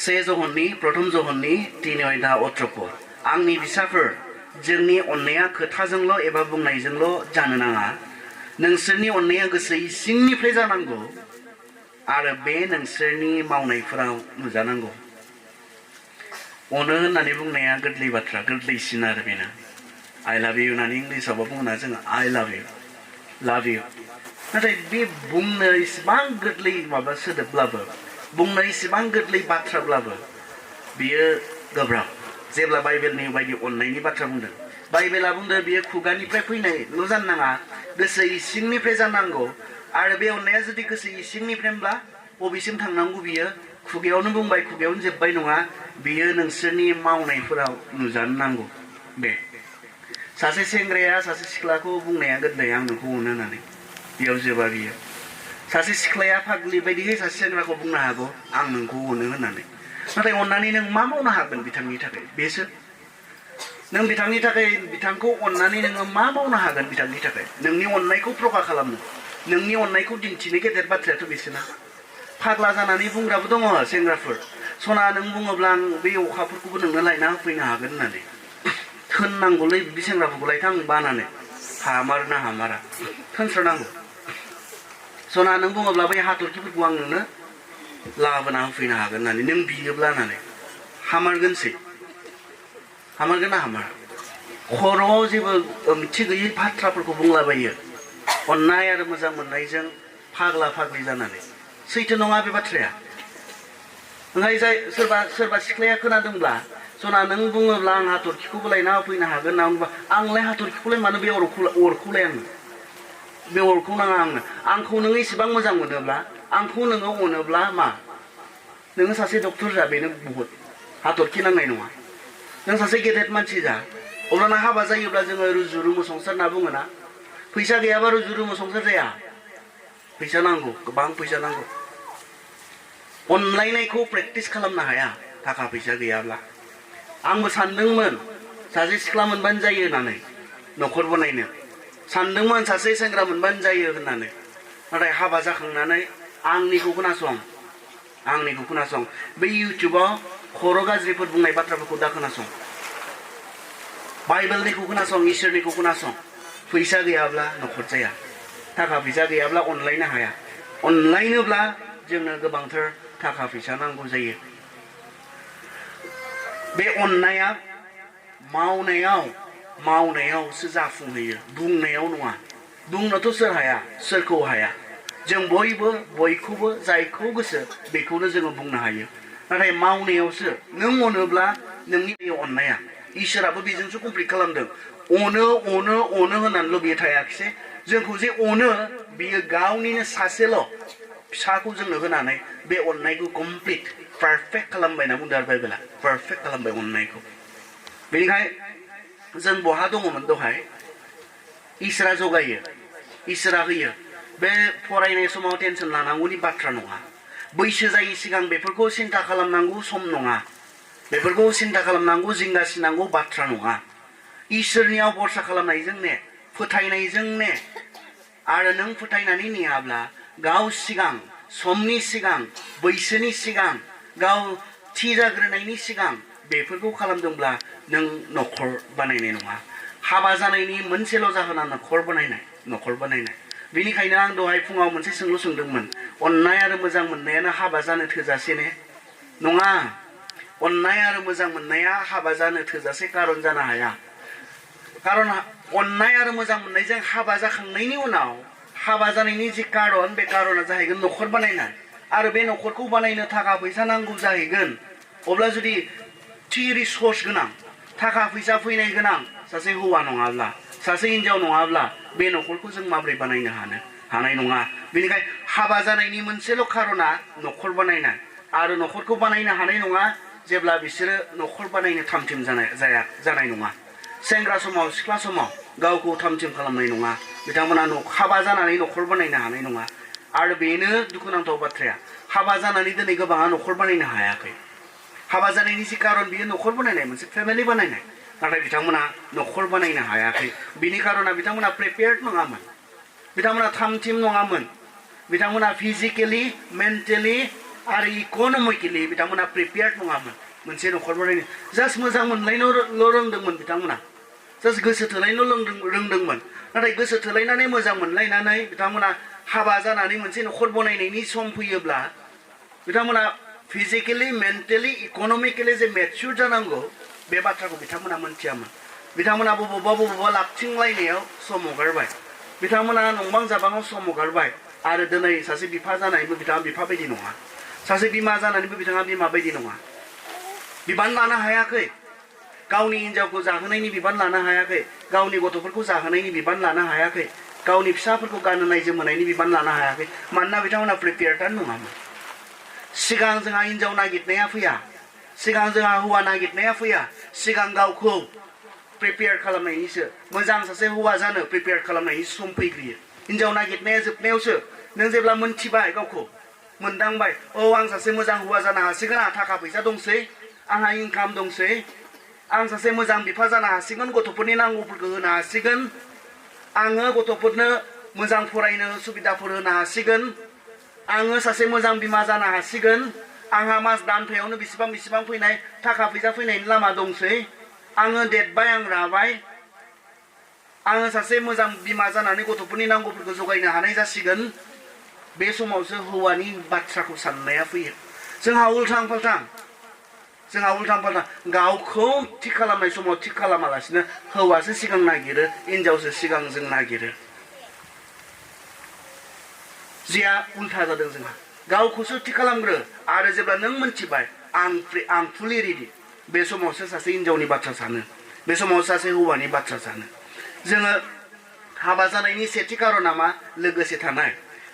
से जहननि प्रथम जहननि 3:18 आंनि फिसाफोर जोंनि अननाया खोथाजोंल' एबा बुंनायजोंल' जानो नाङा नोंसोरनि अननाया गोसो सिंनिफ्राय जानांगौ आरो बे नोंसोरनि मावनायफोराव नुजानांगौ अनो होननानै बुंनाया गोरलै बाथ्रा गोरलैसिन आरो बेनो I love you होननानै इंलिसावबो बुङोना जोङो I love you नाथाय बे बुंनो इसेबां गोरलै माबा सोदोबब्लाबो बुंनो इसेबां गोरलै बाथ्राब्लाबो बियो गोब्राब जेब्ला बाइबेलनि बायदि अननायनि बाथ्रा बुंदों बाइबेला बुंदों बियो खुगानिफ्राय फैनायल' जानो नाङा गोसो इसिंनिफ्राय जानांगौ आरो बे अननाया जुदि गोसो इसिंनिफ्रायब्ला बबेसिम थांनांगौ बियो खुगायावनो बुंबाय खुगायावनो जोबबाय नङा बियो नोंसोरनि मावनायफोराव नुजानो नांगौ बे सासे सेंग्राया सासे सिख्लाखौ बुंनाया गोरलै आं नोंखौ अनो होननानै बेयाव जोबा बियो सासे सिख्लाया फाग्लि बायदियै सासे सेंग्राखौ बुंनो हागौ आं नोंखौ अनो होननानै नाथाय अननानै नों मा मावनो हागोन बिथांनि थाखाय बेसो नों बिथांनि थाखाय बिथांखौ अननानै नोङो मा मावनो हागोन बिथांनि थाखाय नोंनि अननायखौ प्रखा खालामनो नोंनि अननायखौ दिन्थिनो गेदेर बाथ्रायाथ' बेसोना फाग्ला जानानै बुंग्राबो दङ सेंग्राफोर सना नों बुङोब्ला आं बे अखाफोरखौबो नोंनो लायना होफैनो हागोन होननानै थोननांगौलै बिदि सेंग्राफोरखौ लायथां बानानै हामारना हामारा थोनस्रनांगौ सना नों बुङोब्ला बै हाथरखिफोरखौ आं नोंनो लाबोना होफैनो हागोन होननानै नों बियोब्ला होननानै हामारगोनसै हामारगोन ना हामारा खर'आव जेबो ओंथि गैयै बाथ्राफोरखौ बुंलाबायो अननाय आरो मोजां मोननायजों फाग्ला फाग्लि जानानै सैथो नङा बे बाथ्राया ओंखाय जाय सोरबा सिख्लाया खोनादोंब्ला सना नों बुङोब्ला आं हाथरखिखौबो लायना होफैनो हागोन होनना बुंबा आंलाय हाथरखिखौलाय मानो बे अरखौलाय आंनो बे अरखौ नाङा आंखौ नोङो इसेबां मोजां मोनोब्ला आंखौ नोङो अनोब्ला मा नोङो सासे डक्टर जा बेनो बुहुत हाथरखि नांनाय नङा नों सासे गेदेर मानसि जा अब्लाना हाबा जायोब्ला जोङो रुजु रुमु संसार होनना बुङोना फैसा गैयाबा रुजु रुमु संसार जाया फैसा नांगौ गोबां फैसा नांगौ अनलायनायखौ प्रेक्टिस खालामनो हाया थाखा फैसा गैयाब्ला आंबो सानदोंमोन सासे सिख्ला मोनबानो जायो होननानै न'खर बनायनो सानदोंमोन सासे सेंग्रा मोनबानो जायो होननानै नाथाय हाबा जाखांनानै आंनिखौ खोनासं बे इउटिउबाव खर' गाज्रिफोर बुंनाय बाथ्राफोरखौ दा खोनासं बाइबेलनिखौ खोनासं इसोरनिखौ खोनासं फैसा गैयाब्ला न'खर जाया थाखा फैसा गैयाब्ला अनलायनो हाया अनलायनोब्ला जोंनो गोबांथार थाखा फैसा नांगौ जायो बे अननाया मावनायावसो जाफुंहैयो बुंनायाव नङा बुंनोथ' सोर हाया सोरखौ हाया जों बयखौबो जायखौ गोसो बेखौनो जोङो बुंनो हायो नाथाय मावनायावसो नों अनोब्ला नोंनि बे अननाया इसोराबो बेजोंसो कमप्लिट खालामदों अनो होननानैल' बियो थायाखिसै जोंखौ जे अनो बियो गावनिनो सासेल' फिसाखौ जोंनो होनानै बे अननायखौ कमप्लिट पारफेक्ट खालामबाय होनना बुंदों आरो बाइबेला पारफेक्ट खालामबाय अननायखौ बेनिखायनो जों बहा दङमोन दहाय इसोरा जगायो इसोरा होयो बे फरायनाय समाव टेनसन लानांगौनि बाथ्रा नङा बैसो जायै सिगां बेफोरखौ सिन्था खालामनांगौ सम नङा बेफोरखौ सिन्था खालामनांगौ जिंगासिनांगौ बाथ्रा नङा इसोरनियाव भरसा खालामनायजों ने फोथायनायजों ने आरो नों फोथायनानै नेयाब्ला गाव सिगां समनि सिगां बैसोनि सिगां गाव थि जाग्रोनायनि सिगां बेफोरखौ खालामदोंब्ला नों न'खर बानायनाय नङा हाबा जानायनि मोनसेल' जाहोना न'खर बानायनाय बेनिखायनो आं दहाय फुङाव मोनसे सोंलु सोंदोंमोन अननाय आरो मोजां मोननायानो हाबा जानो थोजासे ने नङा अननाय आरो मोजां मोननाया हाबा जानो थोजासे कारन जानो हाया कारन अननाय आरो मोजां मोननायजों हाबा जाखांनायनि उनाव हाबा जानायनि जि कारन बे कारना जाहैगोन न'खर बानायनाय आरो बे न'खरखौ बानायनो थाखा फैसा नांगौ जाहैगोन अब्ला जुदि थि रिसर्स गोनां थाखा फैसा फैनाय गोनां सासे हौवा नङाब्ला सासे हिनजाव नङाब्ला बे न'खरखौ जों माबोरै बानायनो हानाय नङा बेनिखायनो हाबा जानायनि मोनसेल' कारना न'खर बानायनाय आरो न'खरखौ बानायनो हानाय नङा जेब्ला बिसोरो न'खर बानायनो थामथिम जानाय नङा सेंग्रा समाव सिख्ला समाव गावखौ थामथिम खालामनाय नङा बिथांमोना हाबा जानानै न'खर बानायनो हानाय नङा आरो बेनो दुखुनांथाव बाथ्राया हाबा जानानै दिनै गोबाङा न'खर बानायनो हायाखै हाबा जानायनि जि कारन बियो न'खर बानायनाय मोनसे फेमिलि बानायनाय नाथाय बिथांमोना न'खर बानायनो हायाखै बिनि कारना बिथांमोना प्रिपेयार्ड नङामोन बिथांमोना थामथिम नङामोन बिथांमोना फिजिकेलि मेन्टेलि आरो इक'नमिकेलि बिथांमोना प्रिपेयार्ड नङामोन मोनसे न'खर बनायनो जास्ट मोजां मोनलायनोल' रोंदोंमोन बिथांमोना जास्ट गोसो थोलायनो रोंदोंमोन नाथाय गोसो थोलायनानै मोजां मोनलायनानै बिथांमोना हाबा जानानै मोनसे न'खर बनायनायनि सम फैयोब्ला बिथांमोना फिजिकेलि मेन्टेलि इक'नमिकेलि जे मेच्युर जानांगौ बे बाथ्राखौ बिथांमोना मोनथियामोन बिथांमोना बबावबा लाबथिंलायनायाव सम हगारबाय बिथांमोना नंबां जाबाङाव सम हगारबाय आरो दिनै सासे बिफा जानानैबो बिथाङा बिफा बायदि नङा सासे बिमा जानानैबो बिथाङा बिमा बायदि नङा बिबान लानो हायाखै गावनि हिन्जावखौ जाहोनायनि बिबान लानो हायाखै गावनि गथ'फोरखौ जाहोनायनि बिबान लानो हायाखै गावनि फिसाफोरखौ गानहोनाय जोमहोनायनि बिबान लानो हायाखै मानोना बिथांमोना प्रिपेयार्डआनो नङामोन सिगां जोंहा हिन्जाव नागिरनाया फैया सिगां जोंहा हौवा नागिरनाया फैया सिगां गावखौ प्रिपेयार खालामनायनिसो मोजां सासे हौवा जानो प्रिपेयार खालामनायनि सम फैग्रोयो हिन्जाव नागिरनाया जोबनायावसो नों जेब्ला मोनथिबाय गावखौ मोनदांबाय आं सासे मोजां हौवा जानो हासिगोन आंहा थाखा फैसा दंसै आंहा इनकाम दंसै आं सासे मोजां बिफा जानो हासिगोन गथ'फोरनि नांगौफोरखौ होनो हासिगोन आङो गथ'फोरनो मोजां फरायनो सुबिदाफोर होनो हासिगोन आङो सासे मोजां बिमा जानो हासिगोन आंहा मास दानफायावनो बेसेबां फैनाय थाखा फैसा फैनायनि लामा दंसै आङो देरबाय आं राबाय आङो सासे मोजां बिमा जानानै गथ'फोरनि नांगौफोरखौ जगायनो हानाय जासिगोन बे समावसो हौवानि बाथ्राखौ साननाया फैयो जोंहा उल्थां फाल्थां गावखौ थिग खालामनाय समाव थिग खालामालासिनो हौवासो सिगां नागिरो हिन्जावसो सिगां जों नागिरो जिया उल्था जादों जोंहा गावखौसो थिग खालामग्रो आरो जेब्ला नों मोनथिबाय आं फुलि रेडि बे समावसो सासे हिन्जावनि बाथ्रा सानो बे समाव सासे हौवानि बाथ्रा सानो जोङो हाबा जानायनि सेथि कारना मा लोगोसे थानाय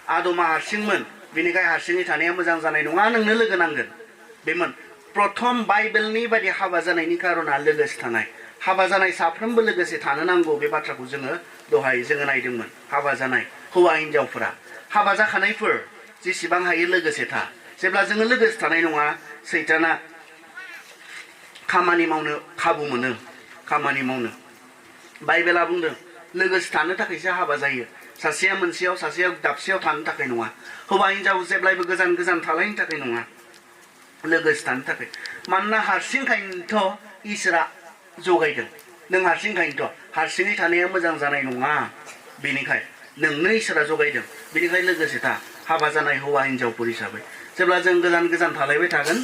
आदमा हारसिंमोन बेनिखाय हारसिङै थानाया मोजां जानाय नङा नोंनो लोगो नांगोन बेमोन प्रथम बाइबेलनि बायदि हाबा जानायनि कारना लोगोसे थानाय हाबा जानाय साफ्रोमबो लोगोसे थानो नांगौ बे बाथ्राखौ दहाय जोङो नायदोंमोन हाबा जानाय हौवा हिन्जावफोरा हाबा जाखानायफोर जेसेबां हायो लोगोसे था जेब्ला जोङो लोगोसे थानाय नङा सैताना खामानि मावनो खाबु मोनो खामानि मावनो बाइबेला बुंदों लोगोसे थानो थाखायसो हाबा जायो सासेया मोनसेयाव सासेया दाबसेयाव थानो थाखाय नङा हौवा हिन्जाव जेब्लायबो गोजान गोजान थालायनो थाखाय नङा लोगोसे थानो थाखाय मानोना हारसिंखायनोथ' इसोरा जगायदों नों हारसिंखायनोथ' हारसिङै थानाया मोजां जानाय नङा बेनिखाय नोंनो इसोरा जगायदों बेनिखाय लोगोसे था हाबा जानाय हौवा हिन्जावफोर हिसाबै जेब्ला जों गोजान गोजान थालायबाय थागोन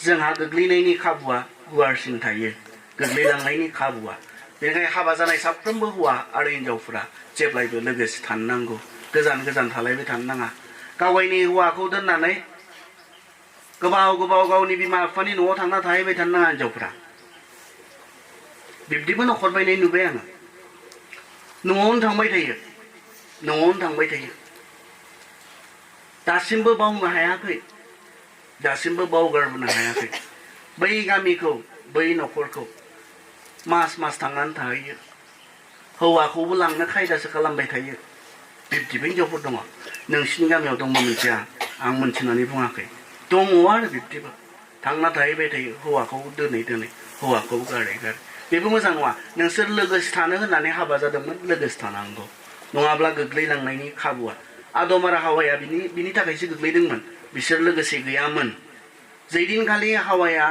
जोंहा गोग्लैनायनि खाबुआ गुवारसिन थायो गोग्लैलांनायनि खाबुआ बेनिखायनो हाबा जानाय साफ्रोमबो हौवा आरो हिन्जावफोरा जेब्लायबो लोगोसे थानो नांगौ गोजान गोजान थालायबाय थानो नाङा गावगायनि हौवाखौ दोननानै गोबाव गावनि बिमा बिफानि न'आव थांना थाहैबाय थानो नाङा हिन्जावफोरा बिब्दिबो न'खर बायनाय नुबाय आङो न'आवनो थांबाय थायो दासिमबो बावनो हायाखै दासिमबो बावगारबोनो हायाखै बै गामिखौ बै न'खरखौ मास थांनानै थाहैयो हौवाखौबो लांनो खायदासो खालामबाय थायो बिब्दिबो हिन्जावफोर दङ नोंसिनि गामियाव दंबा मिथिया आं मोनथिनानै बुङाखै दङ आरो बिब्दिबो थांना थाहैबाय थायो हौवाखौ दोनै हौवाखौ गारै बेबो मोजां नङा नोंसोर लोगोसे थानो होननानै हाबा जादोंमोन लोगोसे थानांगौ नङाब्ला गोग्लैलांनायनि खाबुआ आदम आरो हावाया बिनि थाखायसो गोग्लैदोंमोन बिसोर लोगोसे गैयामोन जैदिनखालि हावाया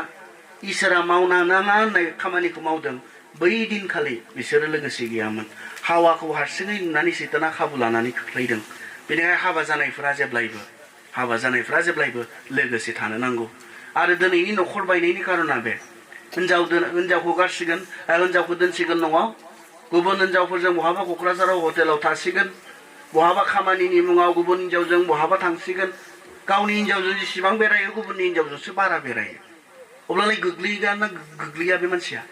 इसोरा मावनो नाङा होननाय खामानिखौ मावदों बै दिनखालि बिसोरो लोगोसे गैयामोन हावाखौ हारसिङै नुनानै सैताना खाबु लानानै खोख्लैदों बेनिखायनो हाबा जानायफ्रा जेब्लायबो लोगोसे थानो नांगौ आरो दिनैनि न'खर बायनायनि कारना बे हिन्जावखौ गारसिगोन हिन्जावखौ दोनसिगोन न'आव गुबुन हिन्जावफोरजों बहाबा क'क्राझाराव हटेलाव थासिगोन बहाबा खामानिनि मुङाव गुबुन हिन्जावजों बहाबा थांसिगोन गावनि हिन्जावजों जेसेबां बेरायो गुबुननि हिन्जावजोंसो बारा बेरायो अब्लालाय गोग्लैया बे मानसिया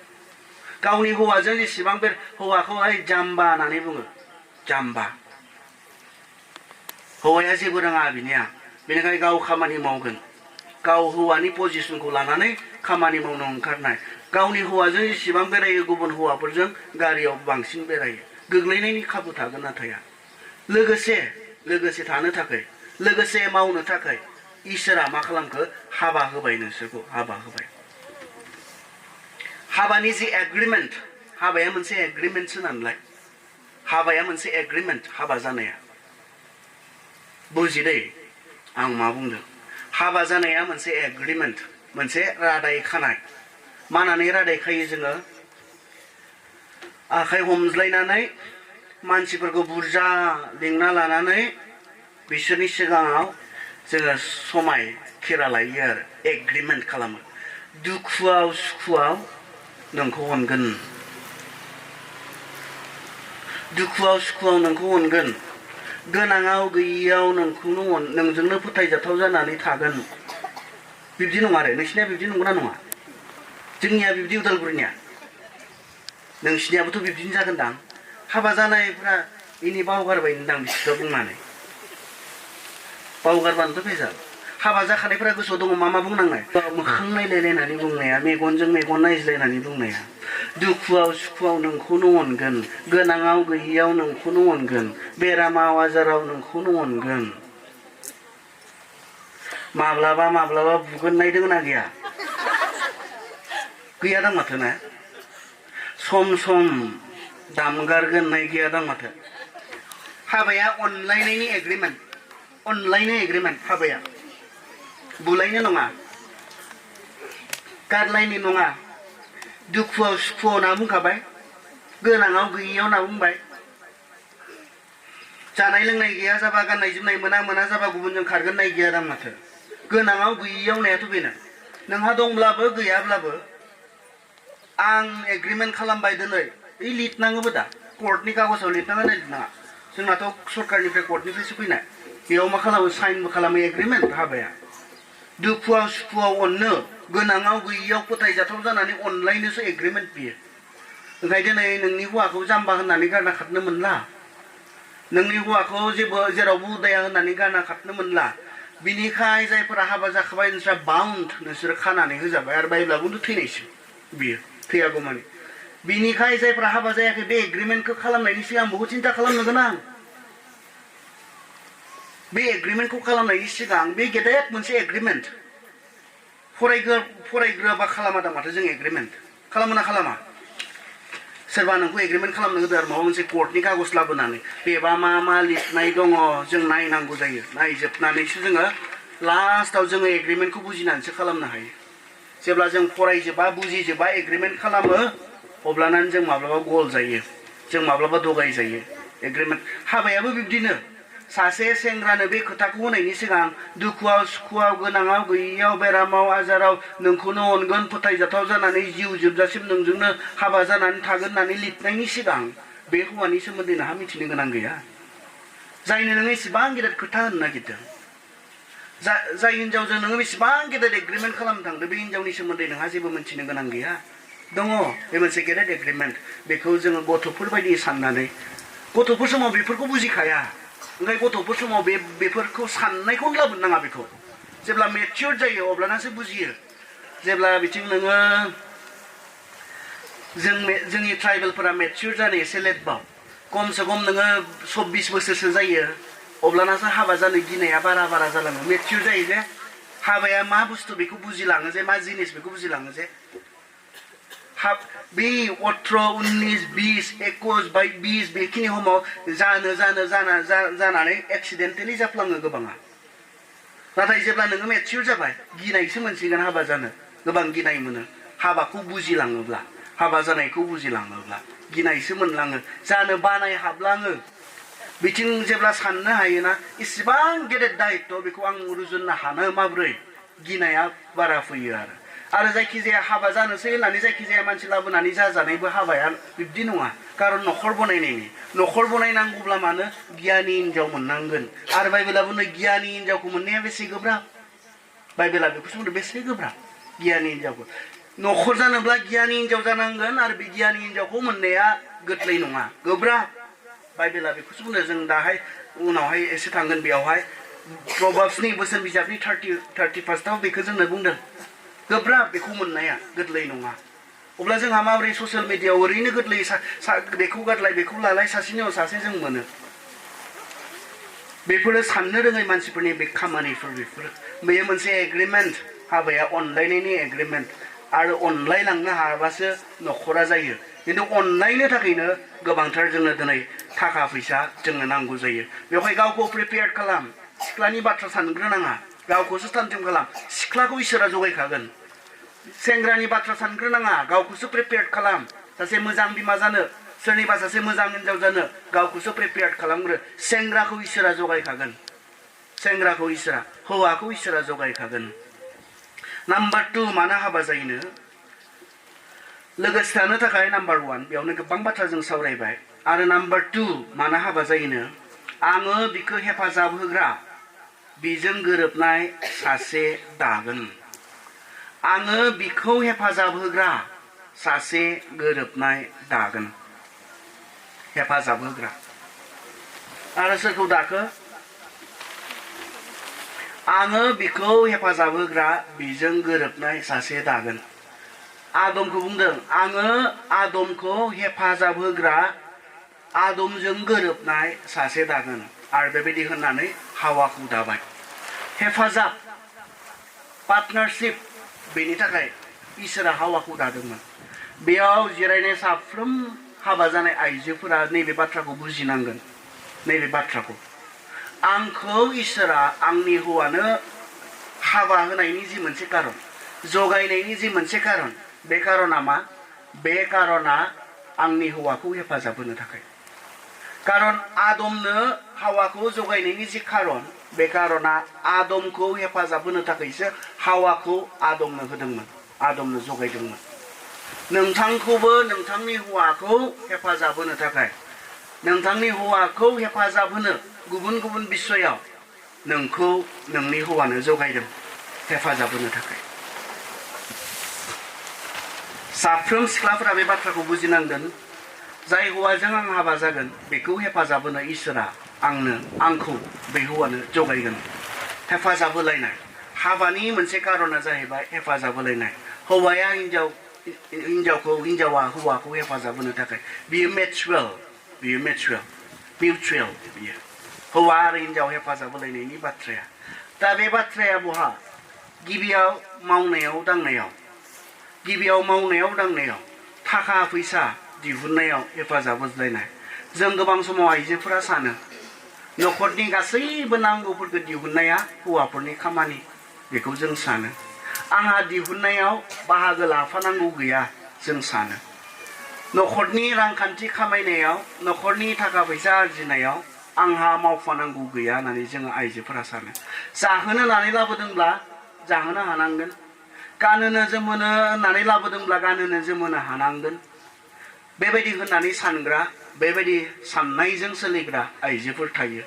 गावनि हौवाजों जेसेबां हौवाखौहाय जाम्बा होननानै बुङो जाम्बा हौवाया जेबो रोङा बिनिया बेनिखायनो गाव खामानि मावगोन गाव हौवानि पजिसनखौ लानानै खामानि मावनो ओंखारनाय गावनि हौवाजों जेसेबां बेरायो गुबुन हौवाफोरजों गारियाव बांसिन बेरायो गोग्लैनायनि खाबु थागोन ना थाया लोगोसे थानो थाखाय लोगोसे मावनो थाखाय इसोरा मा खालामखो हाबा होबाय नोंसोरखौ हाबा होबाय हाबानि जि एग्रिमेन्ट हाबाया मोनसे एग्रिमेन्टसो नालाय हाबाया मोनसे एग्रिमेन्ट हाबा जानाया बुजिदै आं मा बुंदों हाबा जानाया मोनसे एग्रिमेन्ट मोनसे रादाय खानाय मानानै रादाय खायो जोङो आखाइ हमज्लायनानै मानसिफोरखौ बुरजा लिंना लानानै बिसोरनि सिगाङाव जोङो समाय खेरा लायो आरो एग्रिमेन्ट खालामो दुखुआव सुखुआव नोंखौ अनगोन दुखुआव सुखुआव नोंखौ अनगोन गोनाङाव गैयियाव नोंजोंनो फोथायजाथाव जानानै थागोन बिब्दि नङा आरो नोंसिनिया बिब्दि नंगौना नङा जोंनिया बिब्दि उदालगुरिनिया नोंसिनियाबोथ' बिब्दिनो जागोनदां हाबा जानायफ्रा इनि बावगारबायदां बिसोरो बुंनानै बावगारबानोथ' भेजाल हाबा जाखानायफोरा गोसोआव दङ मा बुंनांनाय मोखां नायलायलायनानै बुंनाया मेगनजों मेगन नायज्लायनानै बुंनाया दुखुआव सुखुआव नोंखौनो अनगोन गोनाङाव गैयियाव नोंखौनो अनगोन बेरामाव आजाराव नोंखौनो अनगोन माब्लाबा माब्लाबा बुगोन नायदोंना गैया गैया दां माथो ना सम सम दामगारगोन नाय गैया दां माथो हाबाया अनलायनायनि एग्रिमेन्ट अनलायनो एग्रिमेन्ट हाबाया बुलायनो नङा गारलायनो नङा दुखुआव सुखुआव ना बुंखाबाय गोनाङाव गैयियाव ना बुंबाय जानाय लोंनाय गैया जाबा गाननाय जोमनाय मोना जाबा गुबुनजों खारगोन नाय गैया दां माथो गोनाङाव गैयियाव नायाथ' बेनो नोंहा दंब्लाबो गैयाब्लाबो आं एग्रिमेन्ट खालामबाय दिनै ओइ लिरनाङोबो दा कर्टनि कागजाव लिरनाङा लिरनाङा जोंनाथ' सरकारनिफ्राय कर्टनिफ्रायसो फैनाय बेयाव मा खालामो साइनबो खालामो एग्रिमेन्ट हाबाया दुखुआव सुखुआव अननो गोनाङाव गैयियाव फोथायजाथाव जानानै अनलायनोसो एग्रिमेन्ट बियो ओंखाय दिनै नोंनि हौवाखौ जाम्बा होननानै गारना खारनो मोनला नोंनि हौवाखौ जेरावबो उदाया होननानै गारना खारनो मोनला बिनिखाय जायफोरा हाबा जाखाबाय नोंस्रा बाउन्ड नोंसोरो खानानै होजाबाय आरो बायब्लाबो थैनायसो बियो थैयागौ माने बिनिखाय जायफोरा हाबा जायाखै बे एग्रिमेन्टखौ खालामनायनि सिगां बहुद सिन्था खालामनो गोनां बे एग्रिमेन्टखौ खालामनायनि सिगां बे गेदेर मोनसे एग्रिमेन्ट फरायग्रोआबा खालामा दा माथो जों एग्रिमेन्ट खालामो ना खालामा सोरबा नोंखौ एग्रिमेन्ट खालामनो होदो आरो माबा मोनसे कर्टनि कागज लाबोनानै बेबा मा लिरनाय दङ जों नायनांगौ जायो नायजोबनानैसो जोङो लास्टआव जोङो एग्रिमेन्टखौ बुजिनानैसो खालामनो हायो जेब्ला जों फरायजोबा बुजिजोबा एग्रिमेन्ट खालामो अब्लाना जों माब्लाबा गल जायो जों माब्लाबा दगाय जायो एग्रिमेन्ट हाबायाबो बिब्दिनो सासे सेंग्रानो बे खोथाखौ होनायनि सिगां दुखुआव सुखुआव गोनाङाव गैयियाव बेरामाव आजाराव नोंखौनो अनगोन फोथायजाथाव जानानै जिउ जोबजासिम नोंजोंनो हाबा जानानै थागोन होननानै लिरनायनि सिगां बे हौवानि सोमोन्दै नोंहा मिथिनो गोनां गैया जायनो नोङो इसेबां गेदेर खोथा होनो नागिरदों जाय हिनजावजों नोङो बेसेबां गेदेर एग्रिमेन्ट खालामनो थांदों बे हिनजावनि सोमोन्दै नोंहा जेबो मिथिनो गोनां गैया दङ बे मोनसे गेदेर एग्रिमेन्ट बेखौ जोङो गथ'फोर बायदि साननानै गथ'फोर समाव बेफोरखौ बुजिखाया ओंखाय गथ'फोर समाव बेफोरखौ साननायखौनो लाबोनो नाङा बेखौ जेब्ला मेच्योर जायो अब्लानासो बुजियो जेब्ला बिथिं नोङो जोंनि ट्राइबेलफोरा मेच्योर जानो एसे लेटबाव खमसे खम नोङो 24 बोसोरसो जायो अब्लानासो हाबा जानो गिनाया बारा जालाङो मेच्योर जायो जे हाबाया मा बुस्थु बेखौ बुजिलाङो जे मा जिनिस बेखौ बुजिलाङो जे बे 18, 19, 20, 21 बाय 20 बेखिनि समाव जानानै एक्सिडेन्टेलि जाफ्लाङो गोबाङा नाथाय जेब्ला नोङो मेच्योर जाबाय गिनायसो मोनसिगोन हाबा जानो गोबां गिनाय मोनो हाबाखौ बुजिलाङोब्ला हाबा जानायखौ बुजिलाङोब्ला गिनायसो मोनलाङो जानो बानाय हाबलाङो बिथिं जेब्ला साननो हायोना इसेबां गेदेर दायित्व बेखौ आं रुजुननो हानो माब्रै गिनाया बारा फैयो आरो जायखिजाया हाबा जानोसै होननानै जायखिजाया मानसि लाबोनानै जाजानायबो हाबाया बिब्दि नङा खारन न'खर बनायनायनि न'खर बनायनांगौब्ला मानो गियानि हिनजाव मोननांगोन आरो बाइबेला बुङो गियानि हिनजावखौ मोननाया बेसे गोब्राब बाइबेला बेखौसो बुंदों बेसे गोब्राब गियानि हिनजावखौ न'खर जानोब्ला गियानि हिनजाव जानांगोन आरो बे गियानि हिनजावखौ मोननाया गोरलै नङा गोब्राब बाइबेला बेखौसो बुंदों जों दाहाय उनावहाय एसे थांगोन बेयावहाय प्रभाब्सनि बोसोन बिजाबनि 31 बेखौ जोंनो बुंदों गोब्राब बेखौ मोननाया गोरलै नङा अब्ला जोंहा माबोरै ससियेल मिडियायाव ओरैनो गोरलै बेखौ गारलाय बेखौ लालाय सासेनि उनाव सासे जों मोनो बेफोरो साननो रोङै मानसिफोरनि बे खामानिफोर बेयो मोनसे एग्रिमेन्ट हाबाया अनलायनायनि एग्रिमेन्ट आरो अनलायलांनो हाबासो न'खरा जायो खिन्थु अनलायनो थाखायनो गोबांथार जोंनो दिनै थाखा फैसा जोंनो नांगौ जायो बेवहाय गावखौ प्रिपेयार खालाम सिख्लानि बाथ्रा सानग्रोनाङा गावखौसो थान्थिम खालाम सिख्लाखौ इसोरा जगायखागोन सेंग्रानि बाथ्रा सानग्रोनाङा गावखौसो प्रिपेयार्ड खालाम सासे मोजां बिमा जानो सोरनिबा सासे मोजां हिनजाव जानो गावखौसो प्रिपेयार्ड खालामग्रो सेंग्राखौ इसोरा जगायखागोन सेंग्राखौ इसोरा हौवाखौ इसोरा जगायखागोन नाम्बार 2 मानो हाबा जायोनो लोगोसे थानो थाखाय नाम्बार 1 बेयावनो गोबां बाथ्रा जों सावरायबाय आरो नाम्बार 2 मानो हाबा जायोनो आङो बिखौ हेफाजाब होग्रा बिजों गोरोबनाय सासे दागोन आङो बिखौ हेफाजाब होग्रा सासे गोरोबनाय दागोन हेफाजाब होग्रा आरो सोरखौ दाखो आङो बिखौ हेफाजाब होग्रा बिजों गोरोबनाय सासे दागोन आदमखौ बुंदों आङो आदमखौ हेफाजाब होग्रा आदमजों गोरोबनाय सासे दागोन आरो बेबायदि होननानै हावाखौ दाबाय हेफाजाब पार्टनारशिप बेनि थाखाय इसोरा हावाखौ दादोंमोन बेयाव जिरायनाय साफ्रोम हाबा जानाय आइजोफोरा नैबे बाथ्राखौ बुजिनांगोन नैबे बाथ्राखौ आंखौ इसोरा आंनि हौवानो हाबा होनायनि जि मोनसे कारन जगायनायनि जि मोनसे कारन बे कारना मा बे कारना आंनि हौवाखौ हेफाजाब होनो थाखाय कारन आदमनो हावाखौ जगायनायनि जि कारन बे कारना आदमखौ हेफाजाब होनो थाखायसो हावाखौ आदमनो होदोंमोन आदमनो जगायदोंमोन नोंथांखौबो नोंथांनि हौवाखौ हेफाजाब होनो थाखाय नोंथांनि हौवाखौ हेफाजाब होनो गुबुन गुबुन बिसयाव नोंखौ नोंनि हौवानो जगायदों हेफाजाब होनो थाखाय साफ्रोम सिख्लाफोरा बे बाथ्राखौ बुजिनांगोन जाय हौवाजों आं हाबा जागोन बेखौ हेफाजाब होनो इसोरा आंखौ बे हौवानो जगायगोन हेफाजाब होलायनाय हाबानि मोनसे कारना जाहैबाय हेफाजाब होलायनाय हौवाया हिनजावा हौवाखौ हेफाजाब होनो थाखाय बियो मिउचुएल बियो हौवा आरो हिनजाव हेफाजाब होलायनायनि बाथ्राया दा बे बाथ्राया बहा गिबियाव मावनायाव दांनायाव थाखा फैसा दिहुननायाव हेफाजाब होलायनाय जों गोबां समाव आइजोफोरा सानो न'खरनि गासैबो नांगौफोरखौ दिहुननाया हौवाफोरनि खामानि बेखौ जों सानो आंहा दिहुननायाव बाहागो लाफानांगौ गैया जों सानो न'खरनि रांखान्थि खामायनायाव न'खरनि थाखा फैसा आरजिनायाव आंहा मावफानांगौ गैया होननानै जोङो आइजोफोरा सानो जाहोनो होननानै लाबोदोंब्ला जाहोनो हानांगोन गानहोनो जोमहोनो होननानै लाबोदोंब्ला गानहोनो जोमहोनो हानांगोन बेबायदि होननानै सानग्रा बेबायदि साननायजों सोलिग्रा आइजोफोर थायो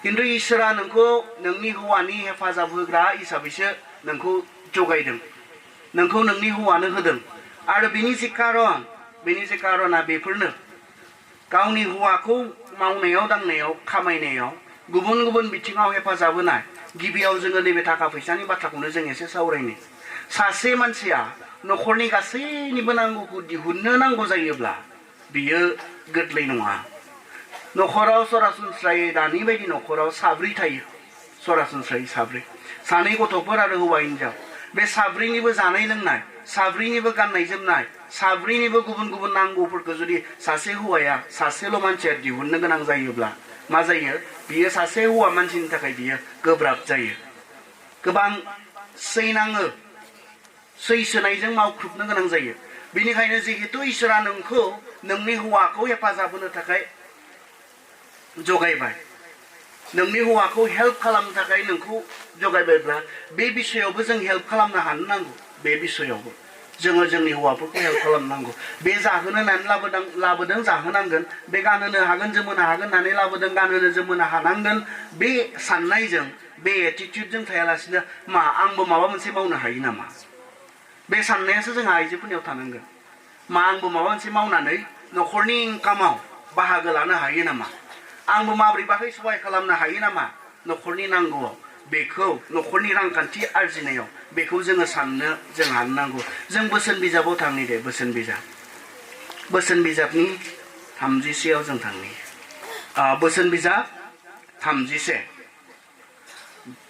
किन्तु इसोरा नोंखौ नोंनि हौवानि हेफाजाब होग्रा हिसाबैसो नोंखौ जगायदों नोंखौ नोंनि हौवानो होदों आरो बेनि जे कारना बेफोरनो गावनि हौवाखौ मावनायाव दांनायाव खामायनायाव गुबुन गुबुन बिथिङाव हेफाजाब होनाय गिबियाव जोङो नैबे थाखा फैसानि बाथ्राखौनो जों एसे सावरायनो सासे मानसिया न'खरनि गासैनिबो नांगौखौ दिहुननो नांगौ जायोब्ला बियो गोरलै नङा न'खराव सरासनस्रायै दानि बायदि न'खराव साब्रै थायो सरासनस्रायै सानै गथ'फोर आरो हौवा हिनजाव बे साब्रैनिबो जानाय लोंनाय साब्रैनिबो गाननाय जोमनाय साब्रैनिबो गुबुन गुबुन नांगौफोरखौ जुदि सासे हौवाया सासेल' मानसिया दिहुननो गोनां जायोब्ला मा जायो बियो सासे हौवा मानसिनि थाखाय बियो गोब्राब जायो गोबां सैसोनायजों मावख्रुबनो गोनां जायो बेनिखायनो जिहेतु इसोरा नोंखौ नोंनि हौवाखौ हेफाजाब होनो थाखाय जगायबाय नोंनि हौवाखौ हेल्प खालामनो थाखाय नोंखौ जगायबायब्ला बे बिसयावबो जों हेल्प खालामनो हानो नांगौ बे बिसयावबो जोङो जोंनि हौवाफोरखौ हेल्प खालामनांगौ बे जाहोनो होननानै लाबोदों जाहोनांगोन बे गानहोनो हागोन जोमहोनो हागोन होननानै लाबोदों गानहोनो जोमहोनो हानांगोन बे साननायजों बे एटिटिउडजों थायालासिनो आंबो माबा मोनसे मावनो हायो नामा बे साननायासो जोंहा आइजोफोरनियाव थानांगोन आंबो माबा मोनसे मावनानै न'खरनि इनकामाव बाहागो लानो हायो नामा आंबो माबोरैबाहै सहाय खालामनो हायो नामा न'खरनि नांगौआव बेखौ न'खरनि रांखान्थि आरजिनायाव बेखौ जोङो साननो जों हानो नांगौ जों बोसोन बिजाबाव थांनि दे बोसोन बिजाबनि 31 जों थांनि बोसोन बिजाब 31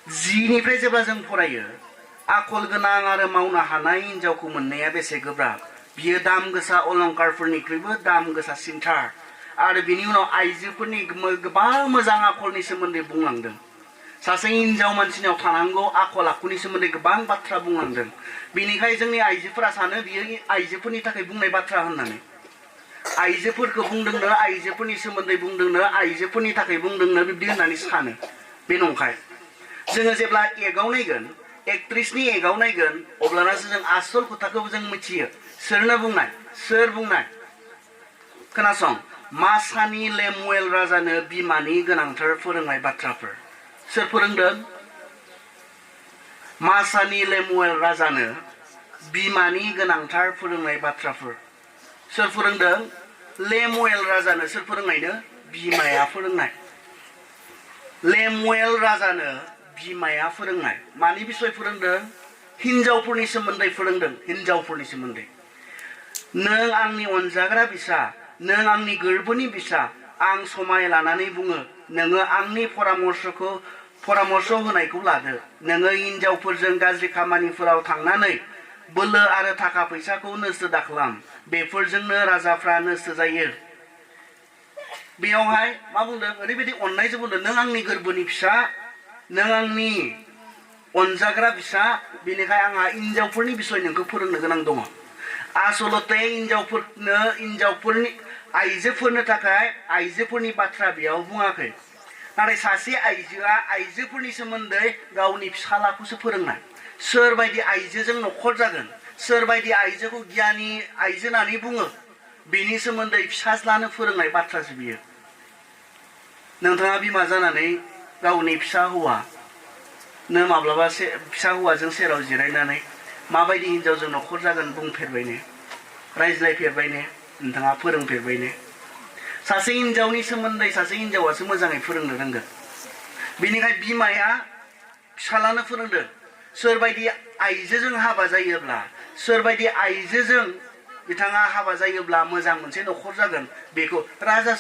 10निफ्राय जेब्ला जों फरायो आखल गोनां आरो मावनो हानाय हिनजावखौ मोननाया बेसे गोब्राब बियो दाम गोसा अलंकारफोरनिख्रुइबो दाम गोसासिनथार आरो बिनि उनाव आइजोफोरनि गोबां मोजां आखलनि सोमोन्दै बुंलांदों सासे हिनजाव मानसिनाव थानांगौ आखल आखुनि सोमोन्दै गोबां बाथ्रा बुंलांदों। बिनिखाय जोंनि आइजोफोरा सानो बियो आइजोफोरनि थाखाय बुंनाय बाथ्रा होननानै। आइजोफोरखौ बुंदोंनो, आइजोफोरनि सोमोन्दै बुंदोंनो, आइजोफोरनि थाखाय बुंदोंनो बिब्दि होननानै सानो। बे नंखाय। जोङो जेब्ला एगाव नायगोन, एक्ट्रिसनि एगाव नायगोन, अब्लानासो जों आसल खोथाखौ जों मिथियो। सोरनो बुंनाय? सोर बुंनाय? खोनासं, मासानि लेमुएल राजानो बिमानि गोनांथार फोरोंनाय बाथ्राफोर। सोर फोरोंदों? मासानि लेमुएल राजानो बिमानि गोनांथार फोरोंनाय बाथ्राफोर। सोर फोरोंदों? लेमुएल राजानो सोर फोरोंनायनो? बिमाया फोरोंनाय। लेमुएल राजानो बिमाया फोरोंनाय। मानि बिसय फोरोंदों? हिनजावफोरनि सोमोन्दै फोरोंदों। हिनजावफोरनि सोमोन्दै। नों आंनि अनजाग्रा बिसा, नों आंनि गोरबोनि बिसा, आं समाय लानानै बुङो, नोङो आंनि परामर्श होनायखौ लादो। नोङो हिनजावफोरजों गाज्रि खामानिफोराव थांनानै बोलो आरो थाखा फैसाखौ नस्थ' दाखालाम। बेफोरजोंनो राजाफ्रा नस्थ' जायो। बेयावहाय मा बुंदों? ओरैबायदि अननायजों बुंदों, नों आंनि गोरबोनि फिसा, नों आंनि अनजाग्रा फिसा, बेनिखाय आंहा हिनजावफोरनि बिसय नोंखौ फोरोंनो गोनां दङ। आसलते आइजोफोरनो थाखाय आइजोफोरनि बाथ्रा बेयाव बुङाखै। नाथाय सासे आइजोआ आइजोफोरनि सोमोन्दै गावनि फिसालाखौसो फोरोंनाय। सोरबायदि आइजोजों न'खर जागोन, सोरबायदि आइजोखौ गियानि आइजो होननानै बुङो, बेनि सोमोन्दै फिसाज्लानो फोरोंनाय बाथ्रासो बियो। नोंथाङा बिमा जानानै गावनि फिसा हौवानो माब्लाबा फिसा हौवाजों सेराव जिरायनानै माबायदि हिनजावजों न'खर जागोन बुंफेरबाय ने? रायज्लायफेरबाय ने? नोंथाङा फोरोंफेरबाय ने? सासे हिनजावनि सोमोन्दै सासे हिनजावासो मोजाङै फोरोंनो रोंगोन। बेनिखाय बिमाया फिसालानो फोरोंदों। सोरबायदि आइजोजों हाबा जायोब्ला, सोरबायदि आइजोजों बिथाङा हाबा जायोब्ला मोजां मोनसे न'खर जागोन, बेखौ राजा